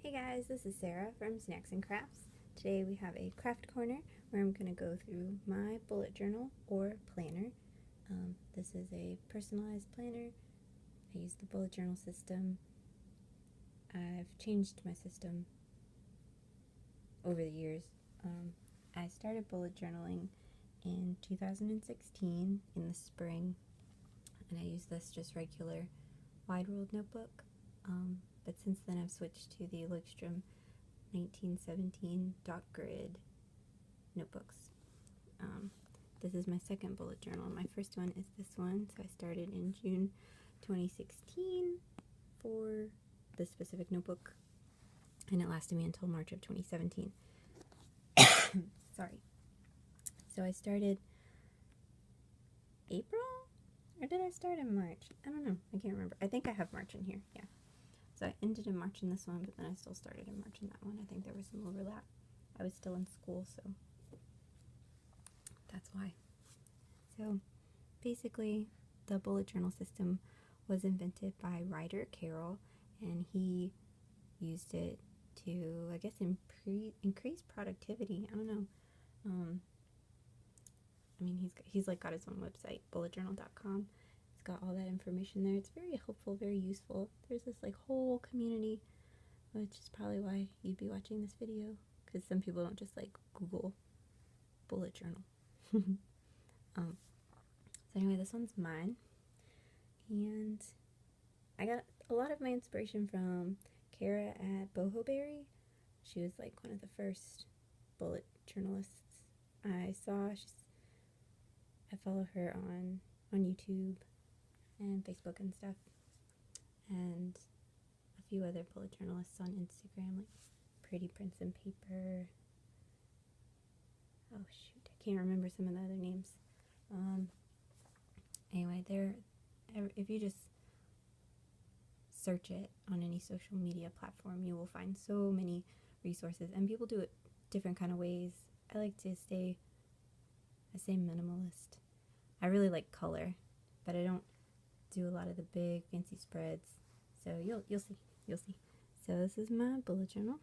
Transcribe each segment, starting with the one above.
Hey guys, this is Sarah from Snacks and Crafts. Today we have a craft corner where I'm going to go through my bullet journal or planner. This is a personalized planner. I use the bullet journal system. I've changed my system over the years. I started bullet journaling in 2016 in the spring, and I use this just regular wide ruled notebook. But since then I've switched to the Leuchtturm 1917 dot grid notebooks. This is my second bullet journal. My first one is this one, so I started in June 2016 for this specific notebook, and it lasted me until March of 2017. Sorry. So I started April? Or did I start in March? I don't know. I can't remember. I think I have March in here. Yeah. So I ended in March in this one, but then I still started in March in that one. I think there was some overlap. I was still in school, so that's why. So basically, the bullet journal system was invented by Ryder Carroll, and he used it to, I guess, increase productivity. I don't know. I mean, he's like got his own website, bulletjournal.com. It's got all that information there. It's very helpful, very useful. There's this like whole community, which is probably why you'd be watching this video, because some people don't just like Google bullet journal. So anyway, this one's mine, and I got a lot of my inspiration from Kara at Bohoberry. She was like one of the first bullet journalists I saw. I follow her on YouTube and Facebook and stuff, and a few other bullet journalists on Instagram, like Pretty Prints and Paper. Oh shoot, I can't remember some of the other names. Anyway, if you just search it on any social media platform, you will find so many resources, and people do it different kind of ways. I like to say minimalist. I really like color, but I don't do a lot of the big fancy spreads. So you'll see. So this is my bullet journal.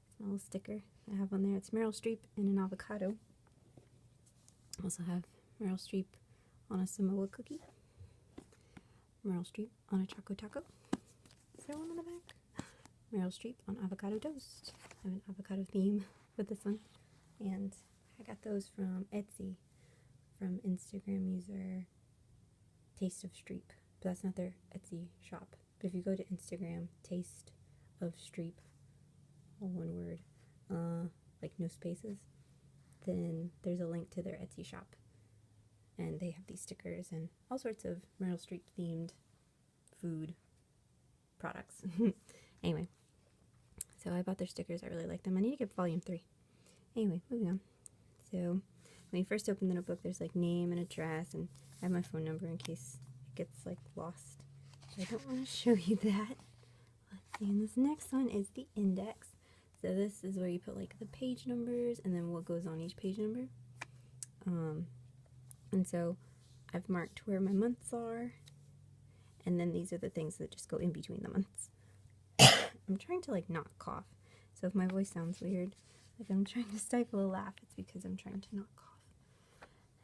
It's my little sticker I have on there. It's Meryl Streep in an avocado. I also have Meryl Streep on a Samoa cookie. Meryl Streep on a Choco Taco. Is there one on the back? Meryl Streep on avocado toast. I have an avocado theme with this one. And I got those from Etsy, from Instagram user Taste of Streep. But that's not their Etsy shop. But if you go to Instagram, Taste of Streep, all one word, like no spaces, then there's a link to their Etsy shop. And they have these stickers and all sorts of Meryl Streep themed food products. Anyway, so I bought their stickers. I really like them. I need to get volume 3. Anyway, moving on. So when you first open the notebook, there's like name and address, and I have my phone number in case it gets like lost. So I don't want to show you that. Let's see, and this next one is the index. So this is where you put like the page numbers and then what goes on each page number. And so I've marked where my months are, and then these are the things that just go in between the months. I'm trying to like not cough, so if my voice sounds weird, like I'm trying to stifle a laugh, it's because I'm trying to not cough.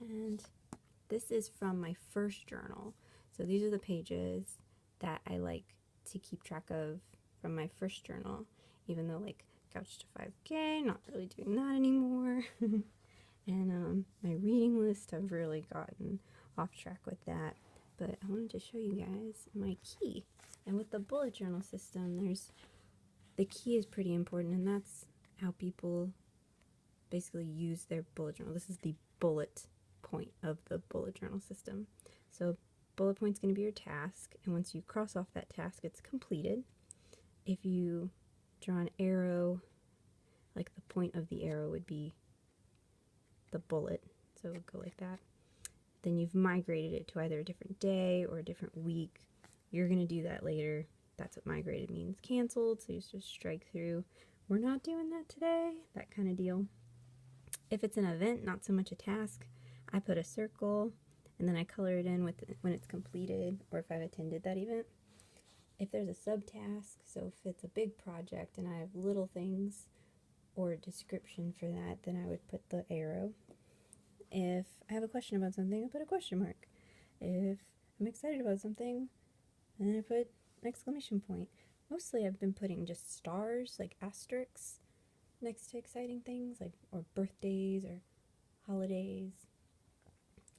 And this is from my first journal. So these are the pages that I like to keep track of from my first journal, even though like Couch to 5K, not really doing that anymore. And my reading list, I've really gotten off track with that. But I wanted to show you guys my key. And with the bullet journal system, the key is pretty important, and that's how people basically use their bullet journal. This is the bullet point of the bullet journal system. So bullet point's going to be your task, and once you cross off that task, it's completed. If you draw an arrow, like the point of the arrow would be the bullet, so it would go like that. Then you've migrated it to either a different day or a different week. You're going to do that later. That's what migrated means. Canceled, so you just strike through. We're not doing that today, that kind of deal. If it's an event, not so much a task, I put a circle and then I color it in when it's completed, or if I've attended that event. if there's a subtask, so if it's a big project and I have little things or a description for that, then I would put the arrow. If I have a question about something, I put a question mark. If I'm excited about something, then I put an exclamation point. Mostly I've been putting just stars, like asterisks, next to exciting things, like, or birthdays or holidays.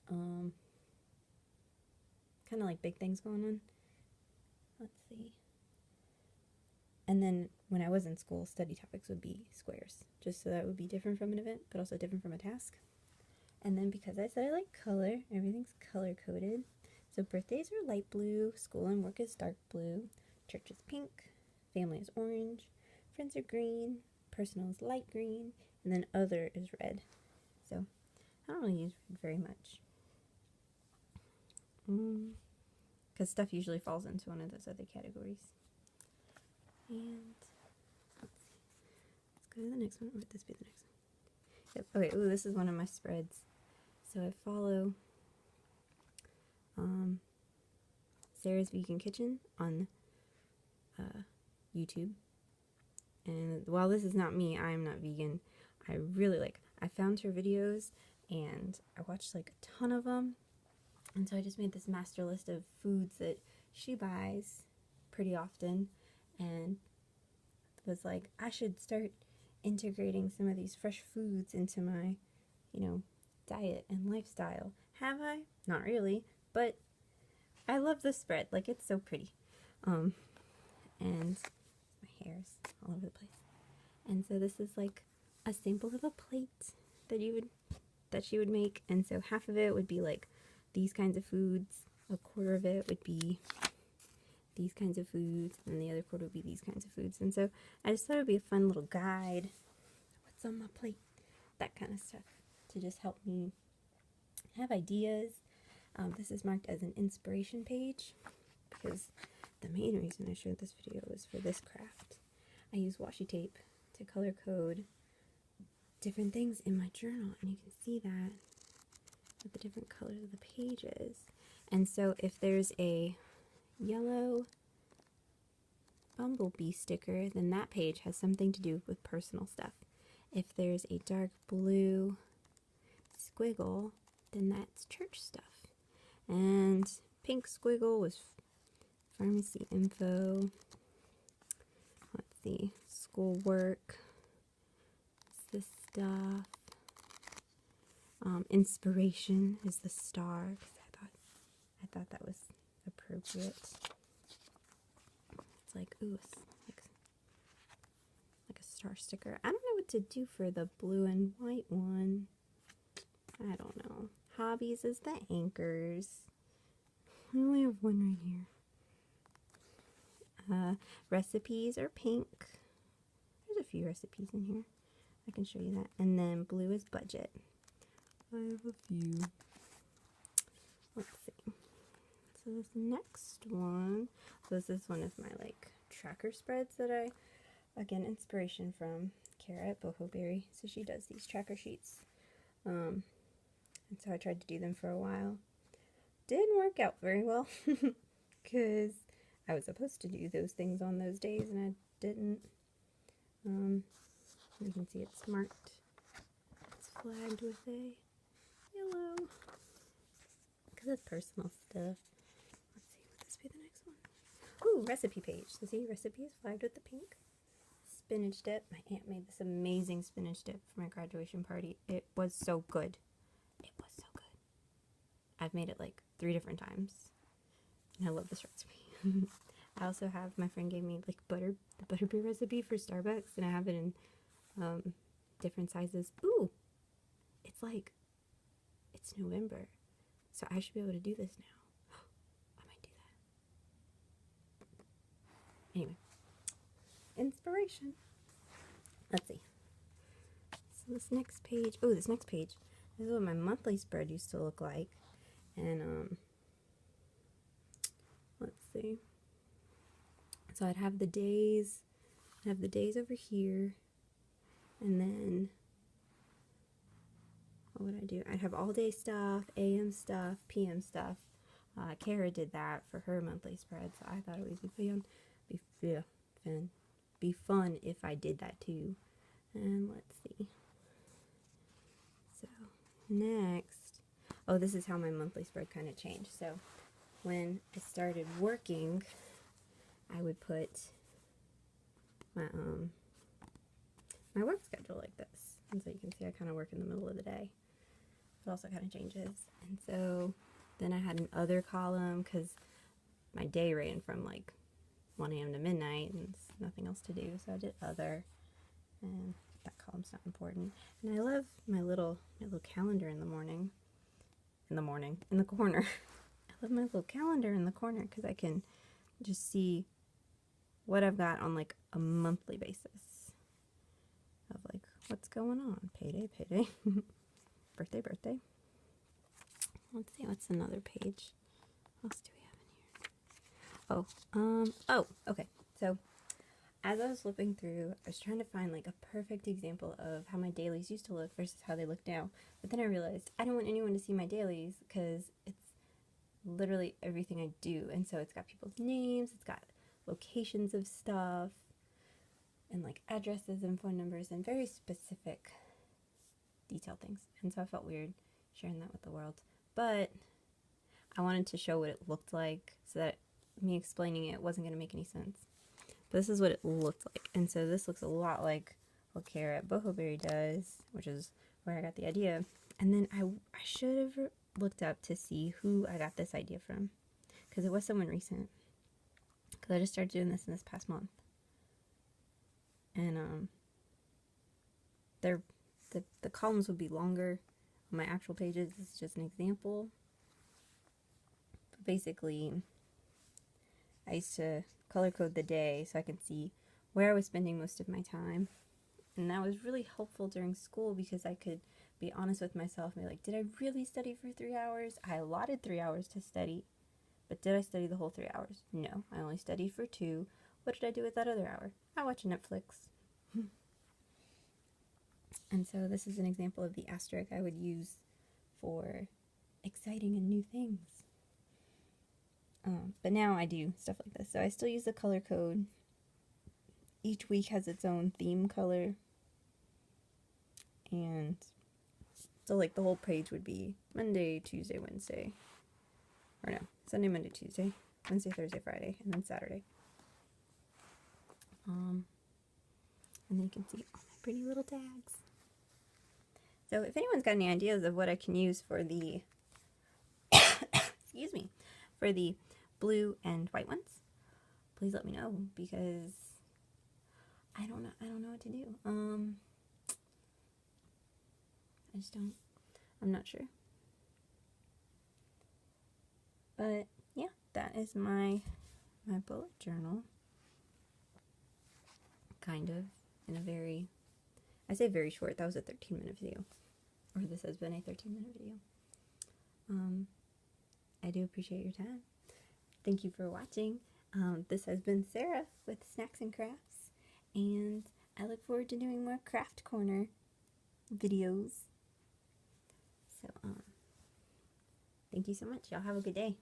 Kind of like big things going on. Let's see. And then when I was in school, study topics would be squares, just so that would be different from an event, but also different from a task. And then because I said I like color, everything's color coded. So birthdays are light blue, school and work is dark blue, church is pink, family is orange, friends are green, personal is light green, and then other is red. So I don't really use red very much. Because stuff usually falls into one of those other categories. And let's see. Let's go to the next one. Or would this be the next one? Yep. Okay, ooh, this is one of my spreads. So I follow Sarah's Vegan Kitchen on YouTube. And while this is not me, I am not vegan. I found her videos and I watched like a ton of them. And so I just made this master list of foods that she buys pretty often and was like, I should start integrating some of these fresh foods into my, diet and lifestyle. Have I? Not really, but I love this spread. Like, it's so pretty. And my hair's all over the place. And so this is like a sample of a plate that she would make. And so half of it would be like these kinds of foods, a quarter of it would be these kinds of foods, and the other quarter would be these kinds of foods. And so I just thought it would be a fun little guide. What's on my plate? That kind of stuff to just help me have ideas. This is marked as an inspiration page because the main reason I showed this video was for this craft. I use washi tape to color code different things in my journal, and you can see that with the different colors of the pages. And so if there's a yellow bumblebee sticker, then that page has something to do with personal stuff. If there's a dark blue squiggle, then that's church stuff. And pink squiggle was pharmacy info. Let's see, schoolwork, this stuff. Inspiration is the star, because I thought that was appropriate. It's like, ooh, it's like a star sticker. I don't know what to do for the blue and white one. I don't know. Hobbies is the anchors. I only have one right here. Recipes are pink. There's a few recipes in here. I can show you that. And then blue is budget. I have a few. Let's see. So this next one, so this is one of my tracker spreads that I, again, inspiration from Kara at Boho Berry. So she does these tracker sheets. And so I tried to do them for a while. Didn't work out very well because I was supposed to do those things on those days and I didn't. You can see it's marked. It's flagged with a yellow because it's personal stuff. Let's see, would this be the next one? Ooh, recipe page. So see, recipe is flagged with the pink. Spinach dip. My aunt made this amazing spinach dip for my graduation party. It was so good. It was so good. I've made it 3 different times. And I love this recipe. I also have, my friend gave me the butterbeer recipe for Starbucks, and I have it in different sizes. Ooh! It's November, so I should be able to do this now. I might do that. Anyway. Inspiration. Let's see. So this next page, this is what my monthly spread used to look like. And, let's see. So I'd have the days, over here, and then, what would I do? I'd have all day stuff, AM stuff, PM stuff. Kara did that for her monthly spread, so I thought it would be fun if I did that too. And let's see. So next, oh, this is how my monthly spread kind of changed. So when I started working, I would put my my work schedule like this, and so you can see I kind of work in the middle of the day. It also kind of changes, and so then I had an other column because my day ran from like 1 a.m. to midnight, and there's nothing else to do, so I did other, and that column's not important. And I love my little calendar in the corner. I love my little calendar in the corner because I can just see what I've got on like a monthly basis of like what's going on. Payday, birthday. Let's see, what's another page? What else do we have in here? Oh, okay. So as I was flipping through, I was trying to find like a perfect example of how my dailies used to look versus how they look now. But then I realized I don't want anyone to see my dailies because it's literally everything I do. And so it's got people's names, it's got locations of stuff, and like addresses and phone numbers and very specific detailed things. And so I felt weird sharing that with the world. But I wanted to show what it looked like so that me explaining it wasn't going to make any sense. But this is what it looked like. And so this looks a lot like what Kara at Bohoberry does, which is where I got the idea. And then I should have looked up to see who I got this idea from, because it was someone recent. Because I just started doing this in this past month. And the columns would be longer on my actual pages. This is just an example. But basically, I used to color code the day so I could see where I was spending most of my time. And that was really helpful during school because I could be honest with myself and be like, did I really study for 3 hours? I allotted 3 hours to study, but did I study the whole 3 hours? No, I only studied for 2. What did I do with that other hour? I watched Netflix. And so this is an example of the asterisk I would use for exciting and new things. But now I do stuff like this. So I still use the color code. Each week has its own theme color. And so like the whole page would be Monday, Tuesday, Wednesday. Or no, Sunday, Monday, Tuesday, Wednesday, Thursday, Friday, and then Saturday. And then you can see all my pretty little tags. So if anyone's got any ideas of what I can use for the excuse me, for the blue and white ones, please let me know, because I don't know what to do. I'm not sure. But yeah, that is my bullet journal. Kind of in a very, I say very short, that was a 13-minute video. Or this has been a 13-minute video. I do appreciate your time. Thank you for watching. This has been Sarah with Snacks and Crafts, and I look forward to doing more Craft Corner videos. So, thank you so much. Y'all have a good day.